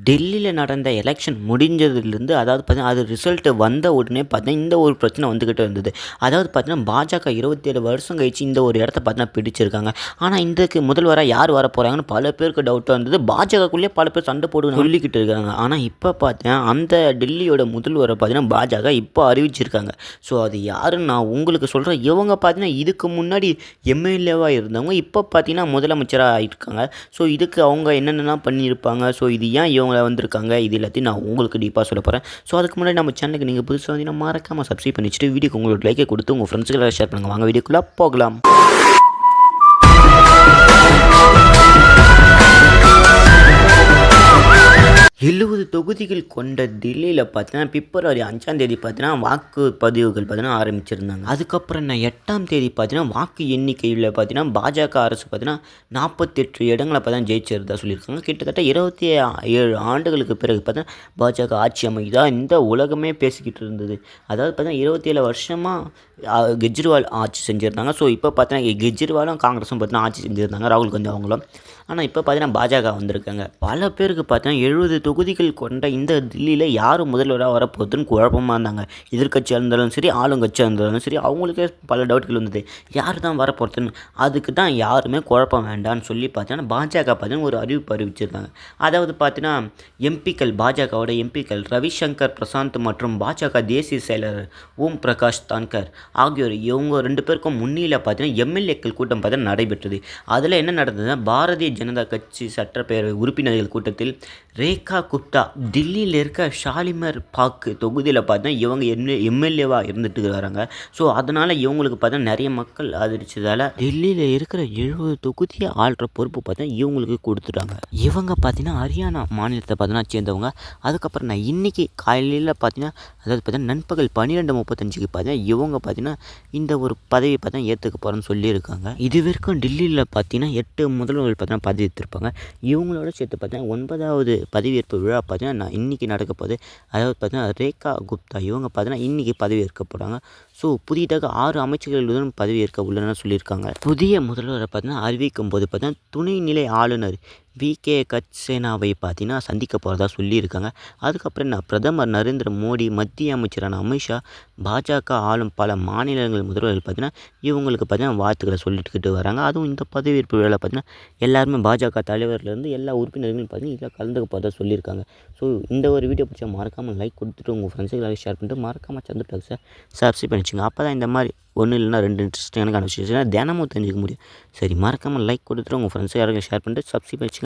டெல்லியில் நடந்த எலெக்ஷன் முடிஞ்சதுலேருந்து அதாவது பார்த்தீங்கன்னா அது ரிசல்ட்டு வந்த உடனே பார்த்தீங்கன்னா இந்த ஒரு பிரச்சனை வந்துக்கிட்டு இருந்தது. அதாவது பார்த்தீங்கன்னா பாஜக 27 வருஷம் கழிச்சு இந்த ஒரு இடத்த பார்த்தீங்கன்னா பிடிச்சிருக்காங்க. ஆனால் இதுக்கு முதல்வராக யார் வர போகிறாங்கன்னு பல பேருக்கு டவுட்டாக இருந்தது. பாஜகக்குள்ளேயே பல பேர் சண்டை போட்டு சொல்லிக்கிட்டு இருக்காங்க. ஆனால் இப்போ பார்த்தீங்கன்னா அந்த டெல்லியோட முதல்வரை பார்த்தீங்கன்னா பாஜக இப்போ அறிவிச்சிருக்காங்க. ஸோ அது யாருன்னு நான் உங்களுக்கு சொல்கிறேன். இவங்க பார்த்தீங்கன்னா இதுக்கு முன்னாடி எம்எல்ஏவாக இருந்தவங்க இப்போ பார்த்தீங்கன்னா முதலமைச்சராக ஆகியிருக்காங்க. ஸோ இதுக்கு அவங்க என்னென்னலாம் பண்ணியிருப்பாங்க, ஸோ இது ஏன் இவங்க வந்திருக்காங்க, இது எல்லாத்தையும் நான் உங்களுக்கு டீப்பாக சொல்ல போகிறேன். ஸோ அதுக்கு முன்னாடி நம்ம சேனலுக்கு நீங்கள் புதுசாக வந்தீங்கன்னா மறக்காமல் சப்ஸ்கிரைப் பண்ணி வச்சுட்டு வீடியோக்கு உங்களோட லைக்கை கொடுத்து உங்கள் ஃப்ரெண்ட்ஸுக்கு ஷேர் பண்ணுங்கள். வாங்க வீடியோக்குள்ளே போகலாம். 70 தொகுதிகள் கொண்ட டெல்லியில் பார்த்தீங்கன்னா பிப்ரவரி 5ஆம் தேதி பார்த்தீங்கன்னா வாக்குப்பதிவுகள் பார்த்தீங்கன்னா ஆரம்பிச்சிருந்தாங்க. அதுக்கப்புறம் 8ஆம் தேதி பார்த்தீங்கன்னா வாக்கு எண்ணிக்கையில் பார்த்தீங்கன்னா பாஜக அரசு பார்த்தீங்கன்னா 48 இடங்களை பார்த்தீங்கன்னா ஜெயிச்சிருந்தா சொல்லியிருக்காங்க. கிட்டத்தட்ட 27 ஆண்டுகளுக்கு பிறகு பார்த்தீங்கன்னா பாஜக ஆட்சி அமைதா இந்த உலகமே பேசிக்கிட்டு இருந்தது. அதாவது பார்த்தீங்கன்னா 27 வருஷமாக கெஜ்ரிவால் ஆட்சி செஞ்சுருந்தாங்க. ஸோ இப்போ பார்த்தீங்கன்னா கெஜ்ரிவாலும் காங்கிரஸும் பார்த்தீங்கன்னா ஆட்சி செஞ்சுருந்தாங்க, ராகுல் காந்தி அவங்களும். ஆனால் இப்போ பார்த்தீங்கன்னா பாஜக வந்திருக்காங்க. பல பேருக்கு பார்த்தீங்கன்னா 70 தொகுதிகள் கொண்ட இந்த டெல்லியில் யார் முதல்வராக வரப்போகுதுன்னு குழப்பமாக இருந்தாங்க. எதிர்கட்சியாக இருந்தாலும் சரி, ஆளுங்கட்சியாக இருந்தாலும் சரி, அவங்களுக்கே பல டவுட்கள் வந்தது. யார் தான் வரப்போகிறதுன்னு. அதுக்கு தான் யாருமே குழப்பம் வேண்டாம்னு சொல்லி பார்த்தீங்கன்னா பாஜக பார்த்தீங்கன்னா ஒரு அறிவிப்பு அறிவிச்சிருந்தாங்க. அதாவது பார்த்தீங்கன்னா எம்பிக்கள், பாஜகவோட எம்பிக்கள் ரவிசங்கர் பிரசாந்த் மற்றும் பாஜக தேசிய செயலர் ஓம் பிரகாஷ் தான்கர் ஆகியோர் இவங்க 2 பேருக்கும் முன்னிலையில் பார்த்தீங்கன்னா எம்எல்ஏக்கள் கூட்டம் பார்த்தீங்கன்னா நடைபெற்றது. அதில் என்ன நடந்ததுன்னா பாரதிய ஜனதா கட்சி சட்டப்பேரவை உறுப்பினர்கள் கூட்டத்தில் ரேகா குப்தா டெல்லியில் இருக்க ஷாலிமர் பாக் தொகுதியில் பார்த்தா இவங்க எம்எல்ஏவாக இருந்துட்டு வராங்க. ஸோ அதனால் இவங்களுக்கு பார்த்தா நிறைய மக்கள் ஆதரிச்சதால் டெல்லியில் இருக்கிற 70 தொகுதியை ஆள்ற பொறுப்பு பார்த்தா இவங்களுக்கு கொடுத்துட்டாங்க. இவங்க பார்த்தீங்கன்னா ஹரியானா மாநிலத்தை பார்த்தீங்கன்னா சேர்ந்தவங்க. அதுக்கப்புறம் நான் இன்றைக்கி காலையில் பார்த்தீங்கன்னா அதாவது பார்த்தீங்கன்னா நண்பகல் 12:35க்கு பார்த்தீங்கன்னா இவங்க பார்த்தீங்கன்னா இந்த ஒரு பதவி பார்த்தீங்கன்னா ஏற்றுக்க போகிறேன்னு சொல்லியிருக்காங்க. இது வரைக்கும் டெல்லியில் பார்த்தீங்கன்னா 8 முதல்வர்கள் பார்த்தீங்கன்னா பதவி ஏற்றிருப்பாங்க. இவங்களோட சேர்த்து பார்த்தீங்கன்னா 9வது பதவியேற்பு விழா பார்த்தீங்கன்னா இன்றைக்கி நடக்க போகுது. அதாவது பார்த்தீங்கன்னா ரேகா குப்தா இவங்க பார்த்தீங்கன்னா இன்றைக்கி பதவி ஏற்க போகிறாங்க. ஸோ புதிதாக 6 அமைச்சர்களுடன் பதவி ஏற்க உள்ளனர் சொல்லியிருக்காங்க. புதிய முதல்வரை பார்த்தீங்கன்னா அறிவிக்கும் போது பார்த்தீங்கன்னா துணைநிலை ஆளுநர் வி.கே. கட்சேனாவை பார்த்தீங்கன்னா சந்திக்க போகிறதா சொல்லியிருக்காங்க. அதுக்கப்புறம் பிரதமர் நரேந்திர மோடி, மத்திய அமைச்சரான அமித்ஷா, பாஜக ஆளும் பல மாநிலங்கள் முதல்வர்கள் பார்த்தீங்கன்னா இவங்களுக்கு பார்த்தீங்கன்னா வாழ்த்துக்களை சொல்லிட்டுக்கிட்டு வராங்க. அதுவும் இந்த பதவியேற்பு விழா பார்த்தீங்கன்னா எல்லாருமே பாஜக தலைவர்லேருந்து எல்லா உறுப்பினர்களும் பார்த்தீங்கன்னா இதில் கலந்துக்க போகிறதா சொல்லியிருக்காங்க. ஸோ இந்த ஒரு வீடியோ பிடிச்சா மறக்காமல் லைக் கொடுத்துட்டு உங்கள் ஃப்ரெண்ட்ஸுக்கு ஷேர் பண்ணிட்டு மறக்காமல் சந்து டாக்ஸை சப்ஸ்கிரைப் பண்ணிச்சுங்க. அப்போ தான் இந்த மாதிரி 1 இல்லைனா 2 இன்ட்ரெஸ்டிங்கான விஷயம் தினமும் தெரிஞ்சுக்க முடியும். சரி, மறக்காமல் லைக் கொடுத்துட்டு உங்கள் ஃப்ரெண்ட்ஸுக்கு யாருக்கும் ஷேர் பண்ணிட்டு சப்ஸ்கிரைப் பண்ணிச்சுங்க.